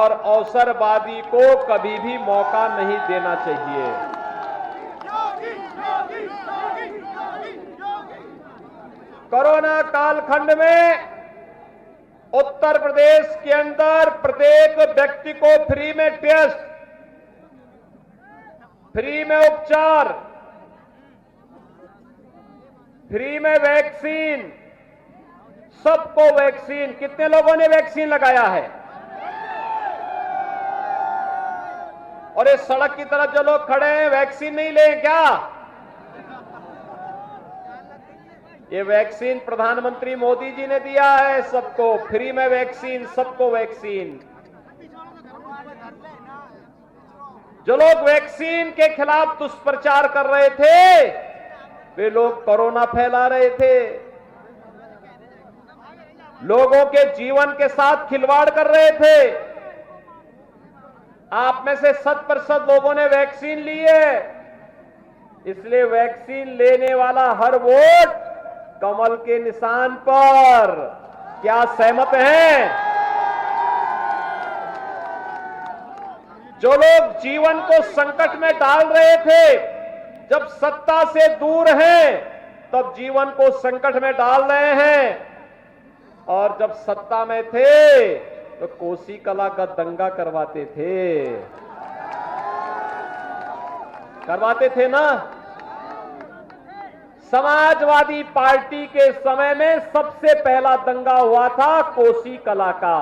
और अवसरवादी को कभी भी मौका नहीं देना चाहिए। कोरोना कालखंड में उत्तर प्रदेश के अंदर प्रत्येक व्यक्ति को फ्री में टेस्ट, फ्री में उपचार, फ्री में वैक्सीन, सबको वैक्सीन। कितने लोगों ने वैक्सीन लगाया है? और इस सड़क की तरफ जो लोग खड़े हैं वैक्सीन नहीं ले क्या? ये वैक्सीन प्रधानमंत्री मोदी जी ने दिया है सबको, फ्री में वैक्सीन, सबको वैक्सीन। जो लोग वैक्सीन के खिलाफ दुष्प्रचार कर रहे थे वे लोग कोरोना फैला रहे थे, लोगों के जीवन के साथ खिलवाड़ कर रहे थे। आप में से 100% लोगों ने वैक्सीन ली है, इसलिए वैक्सीन लेने वाला हर वोट कमल के निशान पर। क्या सहमत हैं? जो लोग जीवन को संकट में डाल रहे थे, जब सत्ता से दूर हैं तब जीवन को संकट में डाल रहे हैं, और जब सत्ता में थे तो कोसी कला का दंगा करवाते थे ना। समाजवादी पार्टी के समय में सबसे पहला दंगा हुआ था कोसी कला का,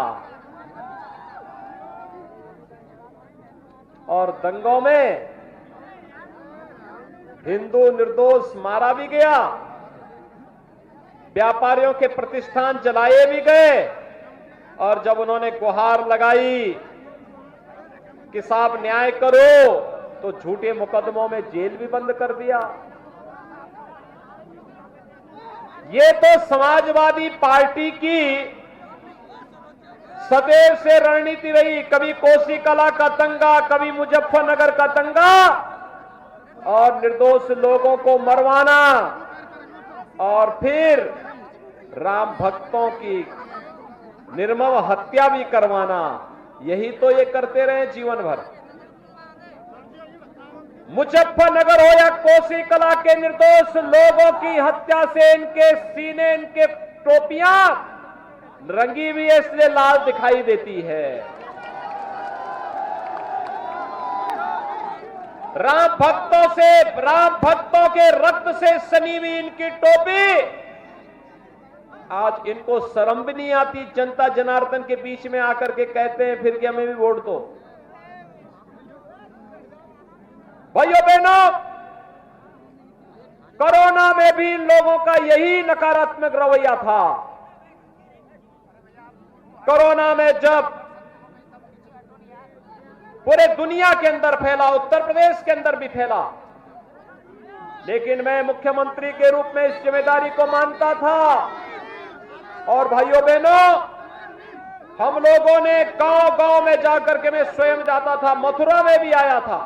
और दंगों में हिंदू निर्दोष मारा भी गया, व्यापारियों के प्रतिष्ठान जलाए भी गए, और जब उन्होंने गुहार लगाई कि साहब न्याय करो तो झूठे मुकदमों में जेल भी बंद कर दिया। ये तो समाजवादी पार्टी की सदैव से रणनीति रही, कभी कोसी कला का दंगा, कभी मुजफ्फरनगर का दंगा, और निर्दोष लोगों को मरवाना, और फिर राम भक्तों की निर्मम हत्या भी करवाना। यही तो ये करते रहे जीवन भर। मुजफ्फरनगर हो या कोसी कला के निर्दोष लोगों की हत्या से इनके सीने, इनके टोपियां रंगी हुई है, इसलिए लाल दिखाई देती है। राम भक्तों के रक्त से सनी हुई इनकी टोपी, आज इनको शर्म भी नहीं आती, जनता जनार्दन के बीच में आकर के कहते हैं फिर कि हमें भी वोट दो। भाइयों बहनों, कोरोना में भी इन लोगों का यही नकारात्मक रवैया था। कोरोना में जब पूरे दुनिया के अंदर फैला, उत्तर प्रदेश के अंदर भी फैला, लेकिन मैं मुख्यमंत्री के रूप में इस जिम्मेदारी को मानता था। और भाइयों बहनों, हम लोगों ने गांव-गांव में जाकर के, मैं स्वयं जाता था, मथुरा में भी आया था,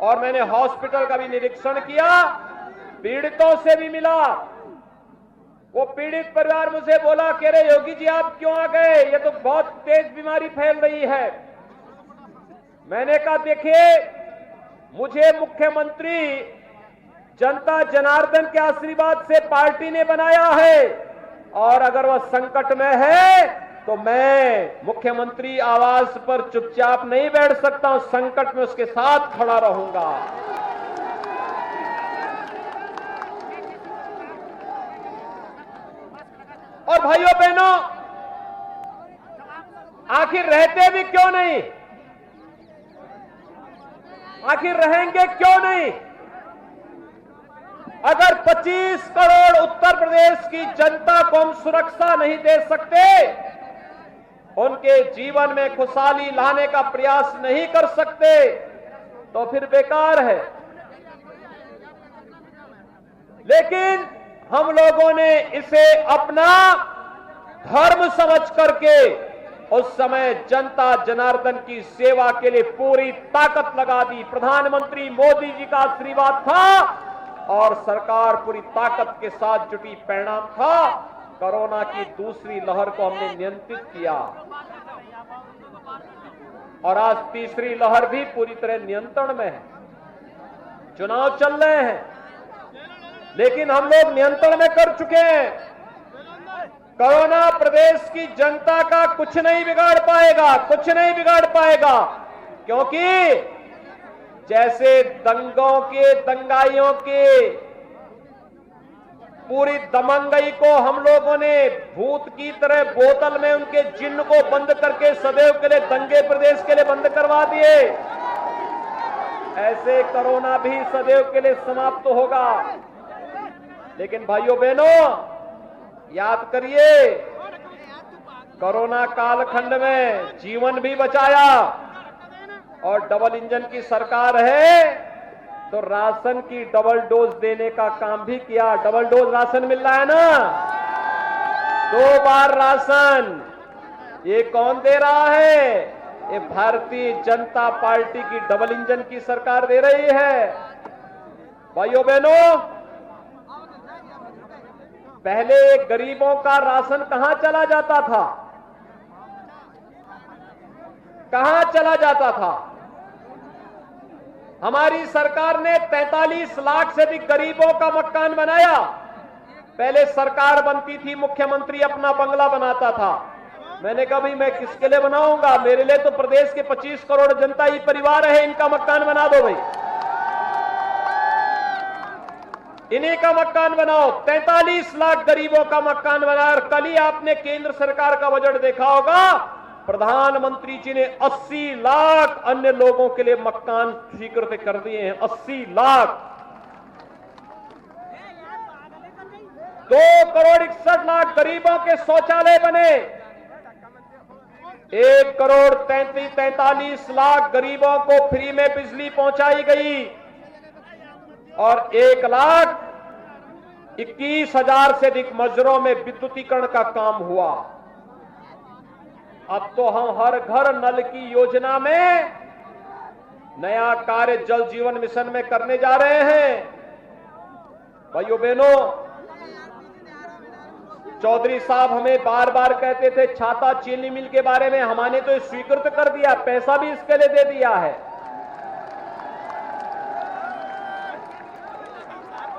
और मैंने हॉस्पिटल का भी निरीक्षण किया, पीड़ितों से भी मिला। वो पीड़ित परिवार मुझे बोला कि अरे योगी जी आप क्यों आ गए, ये तो बहुत तेज बीमारी फैल रही है। मैंने कहा देखिए, मुझे मुख्यमंत्री जनता जनार्दन के आशीर्वाद से पार्टी ने बनाया है, और अगर वह संकट में है तो मैं मुख्यमंत्री आवास पर चुपचाप नहीं बैठ सकता हूं, संकट में उसके साथ खड़ा रहूंगा। और भाइयों बहनों, आखिर रहते भी क्यों नहीं, आखिर रहेंगे क्यों नहीं? अगर 25 करोड़ उत्तर प्रदेश की जनता को हम सुरक्षा नहीं दे सकते, उनके जीवन में खुशहाली लाने का प्रयास नहीं कर सकते, तो फिर बेकार है। लेकिन हम लोगों ने इसे अपना धर्म समझ करके उस समय जनता जनार्दन की सेवा के लिए पूरी ताकत लगा दी। प्रधानमंत्री मोदी जी का आशीर्वाद था और सरकार पूरी ताकत के साथ जुटी। परिणाम था कोरोना की दूसरी लहर को हमने नियंत्रित किया। और आज तीसरी लहर भी पूरी तरह नियंत्रण में है। चुनाव चल रहे हैं, लेकिन हम लोग नियंत्रण में कर चुके हैं। कोरोना प्रदेश की जनता का कुछ नहीं बिगाड़ पाएगा, कुछ नहीं बिगाड़ पाएगा, क्योंकि जैसे दंगों के, दंगाइयों के पूरी दमंगई को हम लोगों ने भूत की तरह बोतल में उनके जिन्न को बंद करके सदैव के लिए दंगे प्रदेश के लिए बंद करवा दिए, ऐसे कोरोना भी सदैव के लिए समाप्त होगा। लेकिन भाइयों बहनों, याद करिए, कोरोना कालखंड में जीवन भी बचाया और डबल इंजन की सरकार है तो राशन की डबल डोज देने का काम भी किया। डबल डोज राशन मिल रहा है ना, 2 बार राशन। ये कौन दे रहा है? ये भारतीय जनता पार्टी की डबल इंजन की सरकार दे रही है। भाइयों बहनों, पहले गरीबों का राशन कहां चला जाता था? कहां चला जाता था? हमारी सरकार ने 43 लाख से अधिक गरीबों का मकान बनाया। पहले सरकार बनती थी, मुख्यमंत्री अपना बंगला बनाता था। मैंने कहा भाई मैं किसके लिए बनाऊंगा, मेरे लिए तो प्रदेश के 25 करोड़ जनता ही परिवार है, इनका मकान बना दो भाई, इन्हीं का मकान बनाओ। 43 लाख गरीबों का मकान बनाया। और कल ही आपने केंद्र सरकार का बजट देखा होगा, प्रधानमंत्री जी ने 80 लाख अन्य लोगों के लिए मकान स्वीकृत कर दिए हैं। 80 लाख। 2 करोड़ 61 लाख गरीबों के शौचालय बने। 1 करोड़ 43 लाख गरीबों को फ्री में बिजली पहुंचाई गई और 1 लाख 21 हजार से अधिक मजरों में विद्युतीकरण का काम हुआ। अब तो हम हर घर नल की योजना में नया कार्य जल जीवन मिशन में करने जा रहे हैं। भाइयों बहनों, चौधरी साहब हमें बार बार कहते थे छाता चीनी मिल के बारे में, हमने तो स्वीकृत कर दिया, पैसा भी इसके लिए दे दिया है।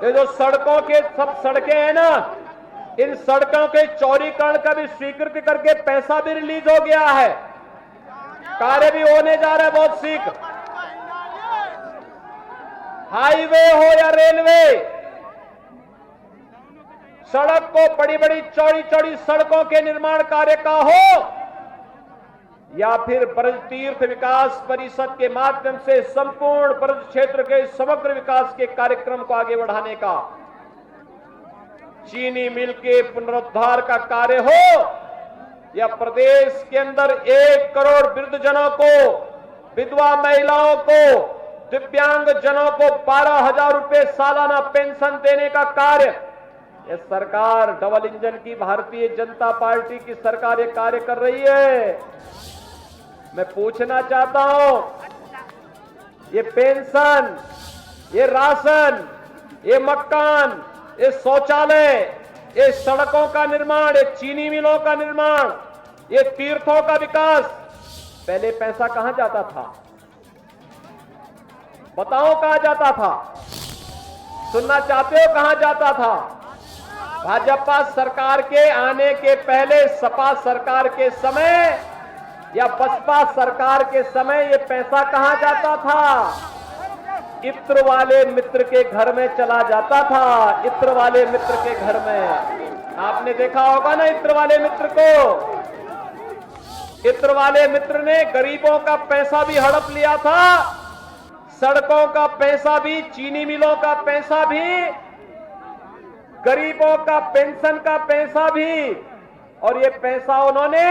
ये जो सड़कों के सब सड़कें हैं ना, इन सड़कों के चौड़ीकरण का भी स्वीकृति करके पैसा भी रिलीज हो गया है, कार्य भी होने जा रहा है बहुत शीघ्र। हाईवे हो या रेलवे, सड़क को बड़ी बड़ी चौड़ी चौड़ी सड़कों के निर्माण कार्य का हो या फिर ब्रज तीर्थ विकास परिषद के माध्यम से संपूर्ण ब्रज क्षेत्र के समग्र विकास के कार्यक्रम को आगे बढ़ाने का, चीनी मिल के पुनरुद्धार का कार्य हो या प्रदेश के अंदर 1 करोड़ वृद्धजनों को, विधवा महिलाओं को, दिव्यांग जनों को 12,000 रुपए सालाना पेंशन देने का कार्य, यह सरकार डबल इंजन की भारतीय जनता पार्टी की सरकार ये कार्य कर रही है। मैं पूछना चाहता हूं, ये पेंशन, ये राशन, ये मकान, ये शौचालय, ये सड़कों का निर्माण, ये चीनी मिलों का निर्माण, ये तीर्थों का विकास, पहले पैसा कहां जाता था? बताओ कहां जाता था? सुनना चाहते हो कहां जाता था? भाजपा सरकार के आने के पहले सपा सरकार के समय या बसपा सरकार के समय ये पैसा कहां जाता था? इत्र वाले मित्र के घर में चला जाता था। इत्र वाले मित्र के घर में आपने देखा होगा ना, इत्र वाले मित्र को। इत्र वाले मित्र ने गरीबों का पैसा भी हड़प लिया था, सड़कों का पैसा भी, चीनी मिलों का पैसा भी, गरीबों का पेंशन का पैसा भी, और ये पैसा उन्होंने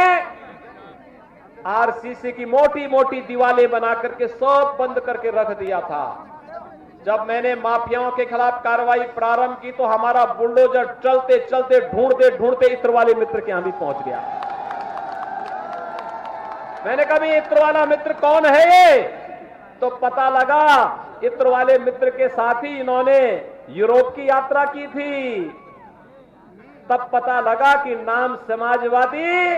आरसीसी की मोटी मोटी दीवारें बना करके सब बंद करके रख दिया था। जब मैंने माफियाओं के खिलाफ कार्रवाई प्रारंभ की तो हमारा बुलडोजर चलते चलते ढूंढते ढूंढते इत्र वाले मित्र के यहां भी पहुंच गया। मैंने कहा इत्र वाला मित्र कौन है ये? तो पता लगा इत्र वाले मित्र के साथ ही इन्होंने यूरोप की यात्रा की थी। तब पता लगा कि नाम समाजवादी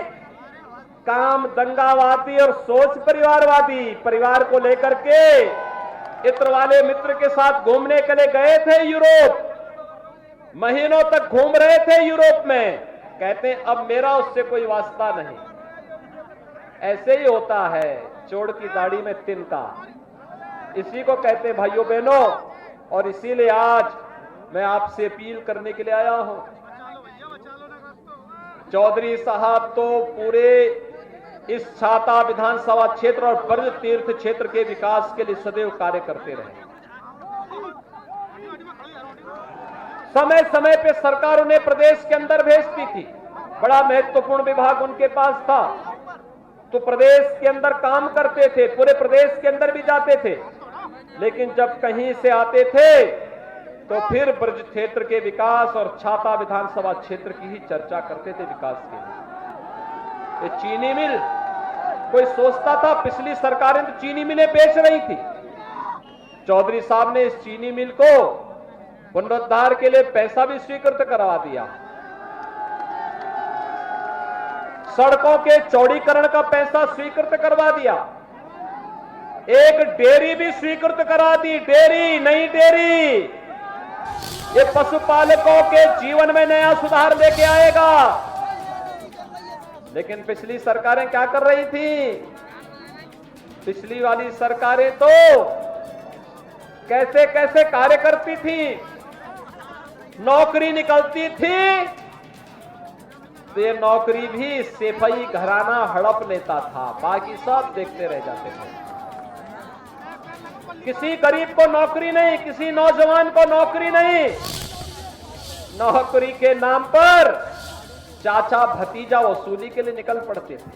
काम दंगावादी और सोच परिवारवादी, परिवार को लेकर के इत्र वाले मित्र के साथ घूमने के लिए गए थे यूरोप, महीनों तक घूम रहे थे यूरोप में, कहते हैं अब मेरा उससे कोई वास्ता नहीं। ऐसे ही होता है चोर की दाढ़ी में तिनका, इसी को कहते हैं भाइयों बहनों। और इसीलिए आज मैं आपसे अपील करने के लिए आया हूं। चौधरी साहब तो पूरे इस छाता विधानसभा क्षेत्र और ब्रज तीर्थ क्षेत्र के विकास के लिए सदैव कार्य करते रहे। समय समय पे सरकार उन्हें प्रदेश के अंदर भेजती थी, बड़ा महत्वपूर्ण विभाग उनके पास था, तो प्रदेश के अंदर काम करते थे, पूरे प्रदेश के अंदर भी जाते थे। लेकिन जब कहीं से आते थे तो फिर ब्रज क्षेत्र के विकास और छाता विधानसभा क्षेत्र की ही चर्चा करते थे विकास के लिए। ये चीनी मिल, कोई सोचता था, पिछली सरकारें तो चीनी मिलें बेच रही थी, चौधरी साहब ने इस चीनी मिल को पुनरुद्धार के लिए पैसा भी स्वीकृत करवा दिया, सड़कों के चौड़ीकरण का पैसा स्वीकृत करवा दिया, एक डेयरी भी स्वीकृत करा दी। डेयरी, नई डेयरी, ये पशुपालकों के जीवन में नया सुधार लेके आएगा। लेकिन पिछली सरकारें क्या कर रही थी? पिछली वाली सरकारें तो कैसे कैसे कार्य करती थी, नौकरी निकलती थी तो ये नौकरी भी सेफई घराना हड़प लेता था, बाकी सब देखते रह जाते थे। किसी गरीब को नौकरी नहीं, किसी नौजवान को नौकरी नहीं, नौकरी के नाम पर चाचा भतीजा वसूली के लिए निकल पड़ते थे।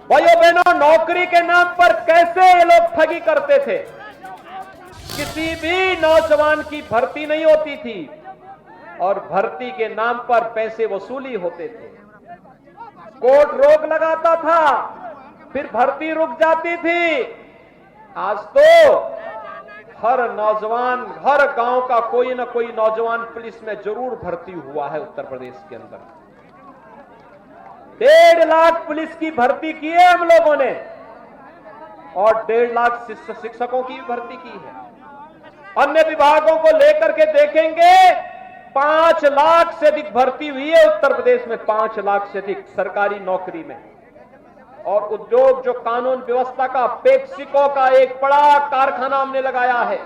भाइयों बहनों, नौकरी के नाम पर कैसे ये लोग ठगी करते थे। किसी भी नौजवान की भर्ती नहीं होती थी और भर्ती के नाम पर पैसे वसूली होते थे। कोर्ट रोक लगाता था, फिर भर्ती रुक जाती थी। आज तो हर नौजवान, हर गांव का कोई ना कोई नौजवान पुलिस में जरूर भर्ती हुआ है उत्तर प्रदेश के अंदर। 1.5 लाख पुलिस की भर्ती की है हम लोगों ने और 1.5 लाख शिक्षकों की भर्ती की है। अन्य विभागों को लेकर के देखेंगे 5 लाख से अधिक भर्ती हुई है उत्तर प्रदेश में, 5 लाख से अधिक सरकारी नौकरी में। और उद्योग, जो कानून व्यवस्था का, पेप्सिको का एक बड़ा कारखाना हमने लगाया है।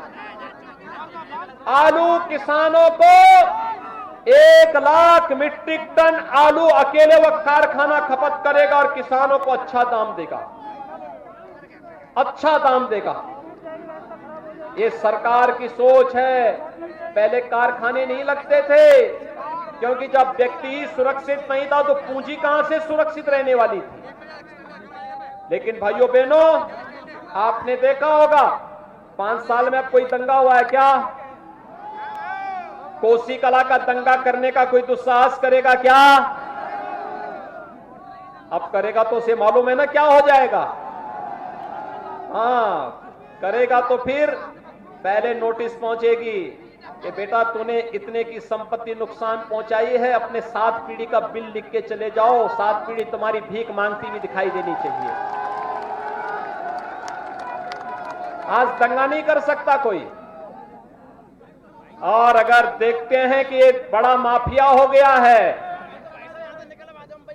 आलू किसानों को 1 लाख मीट्रिक टन आलू अकेले वह कारखाना खपत करेगा और किसानों को अच्छा दाम देगा, अच्छा दाम देगा। ये सरकार की सोच है। पहले कारखाने नहीं लगते थे क्योंकि जब व्यक्ति सुरक्षित नहीं था तो पूंजी कहां से सुरक्षित रहने वाली थी। लेकिन भाइयों बहनों, आपने देखा होगा 5 साल में अब कोई दंगा हुआ है क्या? कोसी कला का दंगा करने का कोई दुस्साहस करेगा क्या? अब करेगा तो उसे मालूम है ना क्या हो जाएगा। हाँ, करेगा तो फिर पहले नोटिस पहुंचेगी कि बेटा तूने इतने की संपत्ति नुकसान पहुंचाई है, अपने 7 पीढ़ी का बिल लिख के चले जाओ, 7 पीढ़ी तुम्हारी भीख मांगती हुई दिखाई देनी चाहिए। आज दंगा नहीं कर सकता कोई। और अगर देखते हैं कि एक बड़ा माफिया हो गया है,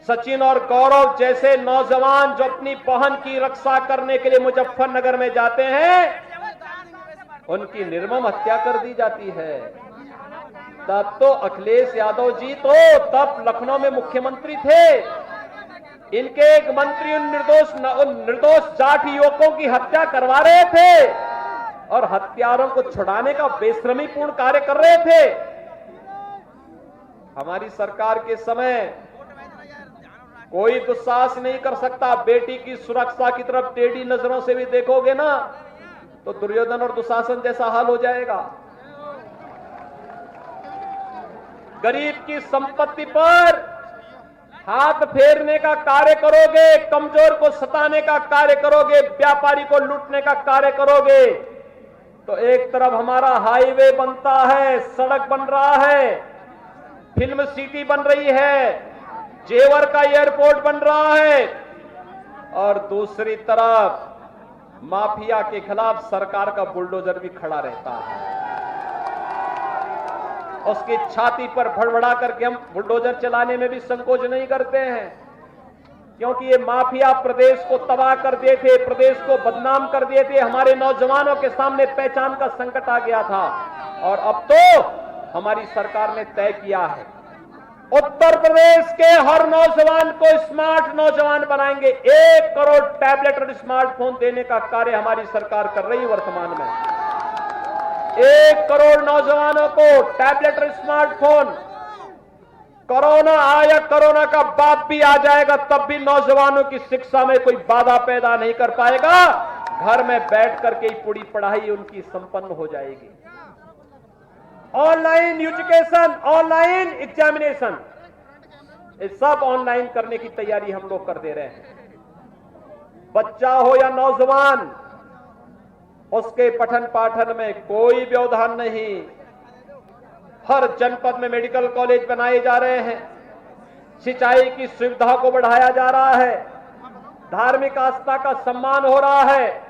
सचिन और गौरव जैसे नौजवान जो अपनी बहन की रक्षा करने के लिए मुजफ्फरनगर में जाते हैं, उनकी निर्मम हत्या कर दी जाती है। तब तो अखिलेश यादव जी तो तब लखनऊ में मुख्यमंत्री थे, इनके एक मंत्री उन निर्दोष जाट युवकों की हत्या करवा रहे थे और हत्यारों को छुड़ाने का बेशर्मीपूर्ण कार्य कर रहे थे। हमारी सरकार के समय कोई दुस्साहस नहीं कर सकता। बेटी की सुरक्षा की तरफ टेढ़ी नजरों से भी देखोगे ना तो दुर्योधन और दुशासन जैसा हाल हो जाएगा। गरीब की संपत्ति पर हाथ फेरने का कार्य करोगे, कमजोर को सताने का कार्य करोगे, व्यापारी को लूटने का कार्य करोगे, तो एक तरफ हमारा हाईवे बनता है, सड़क बन रहा है, फिल्म सिटी बन रही है, जेवर का एयरपोर्ट बन रहा है और दूसरी तरफ माफिया के खिलाफ सरकार का बुलडोजर भी खड़ा रहता है। उसकी छाती पर भड़बड़ा करके हम बुलडोजर चलाने में भी संकोच नहीं करते हैं, क्योंकि ये माफिया प्रदेश को तबाह कर दिए थे, प्रदेश को बदनाम कर दिए थे। हमारे नौजवानों के सामने पहचान का संकट आ गया था और अब तो हमारी सरकार ने तय किया है उत्तर प्रदेश के हर नौजवान को स्मार्ट नौजवान बनाएंगे। 1 करोड़ टैबलेट और स्मार्टफोन देने का कार्य हमारी सरकार कर रही है। वर्तमान में 1 करोड़ नौजवानों को टैबलेट और स्मार्टफोन। कोरोना आया, कोरोना का बाप भी आ जाएगा, तब भी नौजवानों की शिक्षा में कोई बाधा पैदा नहीं कर पाएगा। घर में बैठ करके ही पूरी पढ़ाई उनकी संपन्न हो जाएगी। ऑनलाइन एजुकेशन, ऑनलाइन एग्जामिनेशन, ये सब ऑनलाइन करने की तैयारी हम लोग कर दे रहे हैं। बच्चा हो या नौजवान, उसके पठन पाठन में कोई व्यवधान नहीं। हर जनपद में मेडिकल कॉलेज बनाए जा रहे हैं, सिंचाई की सुविधा को बढ़ाया जा रहा है, धार्मिक आस्था का सम्मान हो रहा है।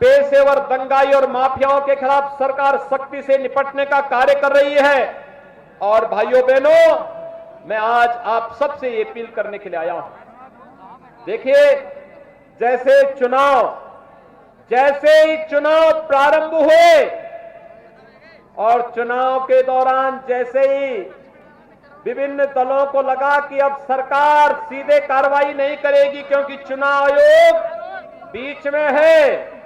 पेशेवर दंगाई और माफियाओं के खिलाफ सरकार सख्ती से निपटने का कार्य कर रही है। और भाइयों बहनों, मैं आज आप सबसे ये अपील करने के लिए आया हूं। देखिए, जैसे ही चुनाव प्रारंभ हुए और चुनाव के दौरान जैसे ही विभिन्न दलों को लगा कि अब सरकार सीधे कार्रवाई नहीं करेगी क्योंकि चुनाव आयोग बीच में है,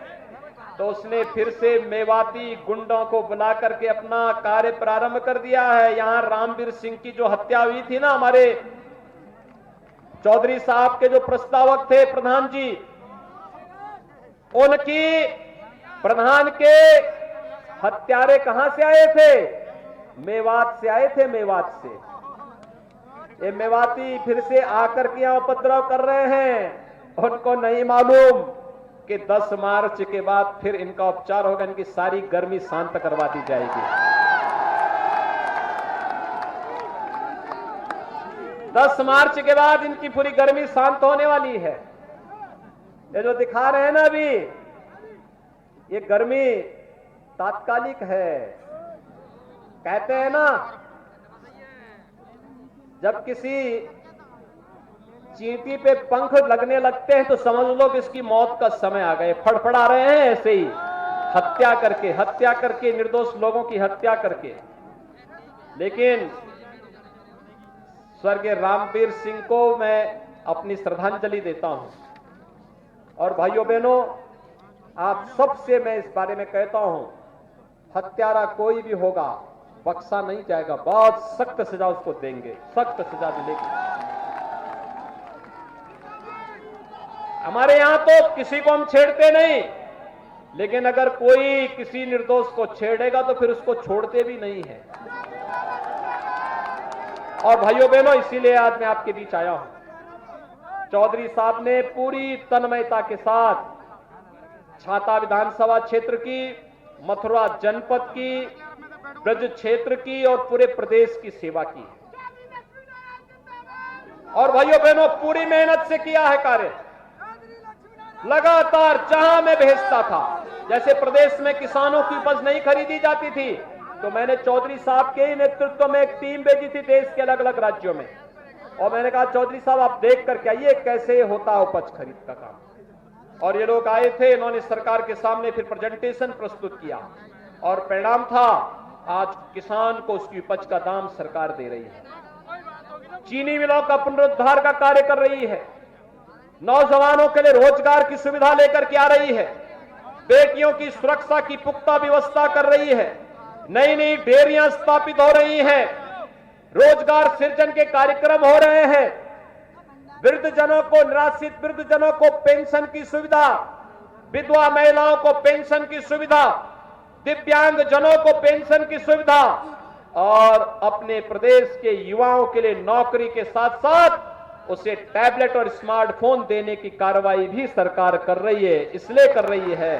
तो उसने फिर से मेवाती गुंडों को बुला करके अपना कार्य प्रारंभ कर दिया है। यहां रामवीर सिंह की जो हत्या हुई थी ना, हमारे चौधरी साहब के जो प्रस्तावक थे प्रधान जी, उनकी प्रधान के हत्यारे कहां से आए थे? मेवात से आए थे, मेवात से। ये मेवाती फिर से आकर के यहां उपद्रव कर रहे हैं। उनको नहीं मालूम कि 10 मार्च के बाद फिर इनका उपचार होगा, इनकी सारी गर्मी शांत करवा दी जाएगी। 10 मार्च के बाद इनकी पूरी गर्मी शांत होने वाली है। ये जो दिखा रहे हैं ना अभी, ये गर्मी तात्कालिक है। कहते हैं ना, जब किसी चींटी पे पंख लगने लगते हैं तो समझ लो कि इसकी मौत का समय आ गया। फड़फड़ा रहे हैं ऐसे ही, हत्या करके निर्दोष लोगों की हत्या करके। लेकिन स्वर्गीय रामवीर सिंह को मैं अपनी श्रद्धांजलि देता हूं। और भाइयों बहनों, आप सबसे मैं इस बारे में कहता हूं, हत्यारा कोई भी होगा बख्शा नहीं जाएगा। बहुत सख्त सजा उसको देंगे, सख्त सजा मिलेगी। हमारे यहां तो किसी को हम छेड़ते नहीं, लेकिन अगर कोई किसी निर्दोष को छेड़ेगा तो फिर उसको छोड़ते भी नहीं है। और भाइयों बहनों, इसीलिए आज मैं आपके बीच आया हूं। चौधरी साहब ने पूरी तन्मयता के साथ छाता विधानसभा क्षेत्र की, मथुरा जनपद की, ब्रज क्षेत्र की और पूरे प्रदेश की सेवा की। और भाइयों बहनों, पूरी मेहनत से किया है कार्य। लगातार जहां मैं भेजता था, जैसे प्रदेश में किसानों की उपज नहीं खरीदी जाती थी, तो मैंने चौधरी साहब के ही नेतृत्व में एक टीम भेजी थी देश के अलग अलग राज्यों में। और मैंने कहा, चौधरी साहब आप देख करके आइए कैसे होता है उपज खरीद का काम। और ये लोग आए थे, इन्होंने सरकार के सामने फिर प्रेजेंटेशन प्रस्तुत किया और परिणाम था आज किसान को उसकी उपज का दाम सरकार दे रही है। चीनी मिलों का पुनरुद्धार का कार्य कर रही है, नौजवानों के लिए रोजगार की सुविधा लेकर के आ रही है, बेटियों की सुरक्षा की पुख्ता व्यवस्था कर रही है, नई नई डेयरियां स्थापित हो रही हैं, रोजगार सृजन के कार्यक्रम हो रहे हैं, वृद्धजनों को, निराश्रित वृद्धजनों को पेंशन की सुविधा, विधवा महिलाओं को पेंशन की सुविधा, दिव्यांग जनों को पेंशन की सुविधा और अपने प्रदेश के युवाओं के लिए नौकरी के साथ साथ उसे टैबलेट और स्मार्टफोन देने की कार्रवाई भी सरकार कर रही है। इसलिए कर रही है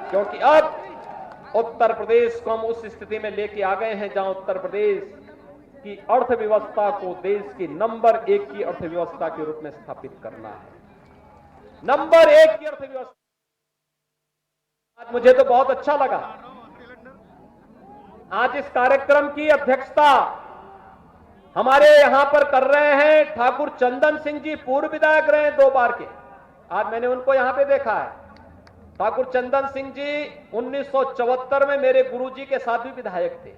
क्योंकि अब उत्तर प्रदेश को हम उस स्थिति में लेके आ गए हैं जहां उत्तर प्रदेश की अर्थव्यवस्था को देश की नंबर 1 की अर्थव्यवस्था के रूप में स्थापित करना है। नंबर 1 की अर्थव्यवस्था। आज मुझे तो बहुत अच्छा लगा, आज इस कार्यक्रम की अध्यक्षता हमारे यहां पर कर रहे हैं ठाकुर चंदन सिंह जी, पूर्व विधायक रहे 2 बार के। आज मैंने उनको यहां पे देखा है। ठाकुर चंदन सिंह जी 1974 में मेरे गुरुजी के साथ भी विधायक थे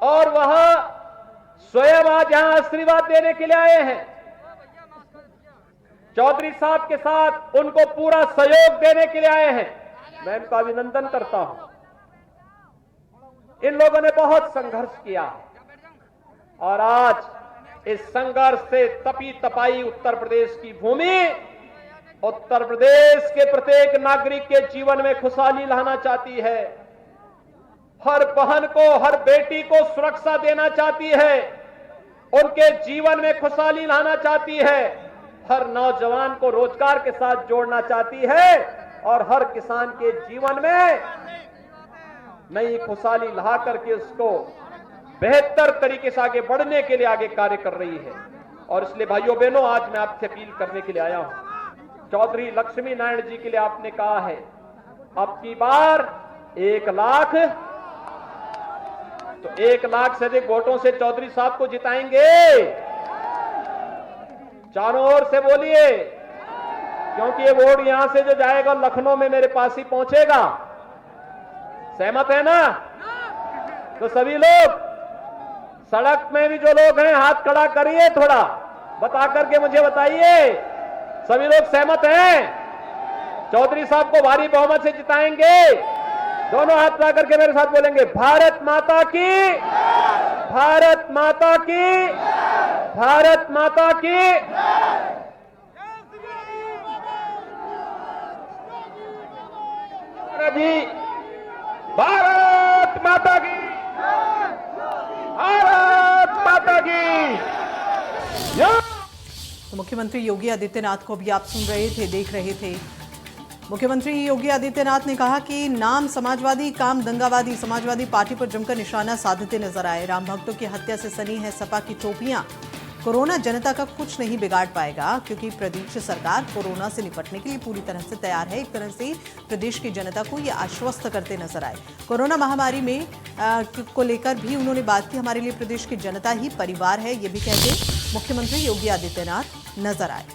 और वह स्वयं आज यहां आशीर्वाद देने के लिए आए हैं। चौधरी साहब के साथ उनको पूरा सहयोग देने के लिए आए हैं। मैं उनका अभिनंदन करता हूं। इन लोगों ने बहुत संघर्ष किया और आज इस संघर्ष से तपी तपाई उत्तर प्रदेश की भूमि उत्तर प्रदेश के प्रत्येक नागरिक के जीवन में खुशहाली लाना चाहती है। हर बहन को, हर बेटी को सुरक्षा देना चाहती है, उनके जीवन में खुशहाली लाना चाहती है, हर नौजवान को रोजगार के साथ जोड़ना चाहती है और हर किसान के जीवन में नई खुशहाली ला करके उसको बेहतर तरीके से आगे बढ़ने के लिए आगे कार्य कर रही है। और इसलिए भाइयों बहनों, आज मैं आपसे अपील करने के लिए आया हूं। चौधरी लक्ष्मी नारायण जी के लिए आपने कहा है अब की बार 1 लाख, तो 1 लाख से अधिक वोटों से चौधरी साहब को जिताएंगे। चारों ओर से बोलिए, क्योंकि ये वोट यहां से जो जाएगा लखनऊ में मेरे पास ही पहुंचेगा। सहमत है ना? तो सभी लोग सड़क में भी जो लोग हैं हाथ खड़ा करिए, थोड़ा बता करके मुझे बताइए। सभी लोग सहमत हैं? चौधरी साहब को भारी बहुमत से जिताएंगे। दोनों हाथ उठा करके मेरे साथ बोलेंगे, भारत माता की, भारत माता की, भारत माता की। जी, भारत माता की, भारत माता की। तो मुख्यमंत्री योगी आदित्यनाथ को भी आप सुन रहे थे, देख रहे थे। मुख्यमंत्री योगी आदित्यनाथ ने कहा कि नाम समाजवादी, काम दंगावादी, समाजवादी पार्टी पर जमकर निशाना साधते नजर आए। राम भक्तों की हत्या से सनी है सपा की टोपियां। कोरोना जनता का कुछ नहीं बिगाड़ पाएगा क्योंकि प्रदेश सरकार कोरोना से निपटने के लिए पूरी तरह से तैयार है। एक तरह से प्रदेश की जनता को ये आश्वस्त करते नजर आए। कोरोना महामारी में को लेकर भी उन्होंने बात की। हमारे लिए प्रदेश की जनता ही परिवार है, ये भी कहते मुख्यमंत्री योगी आदित्यनाथ नजर आए।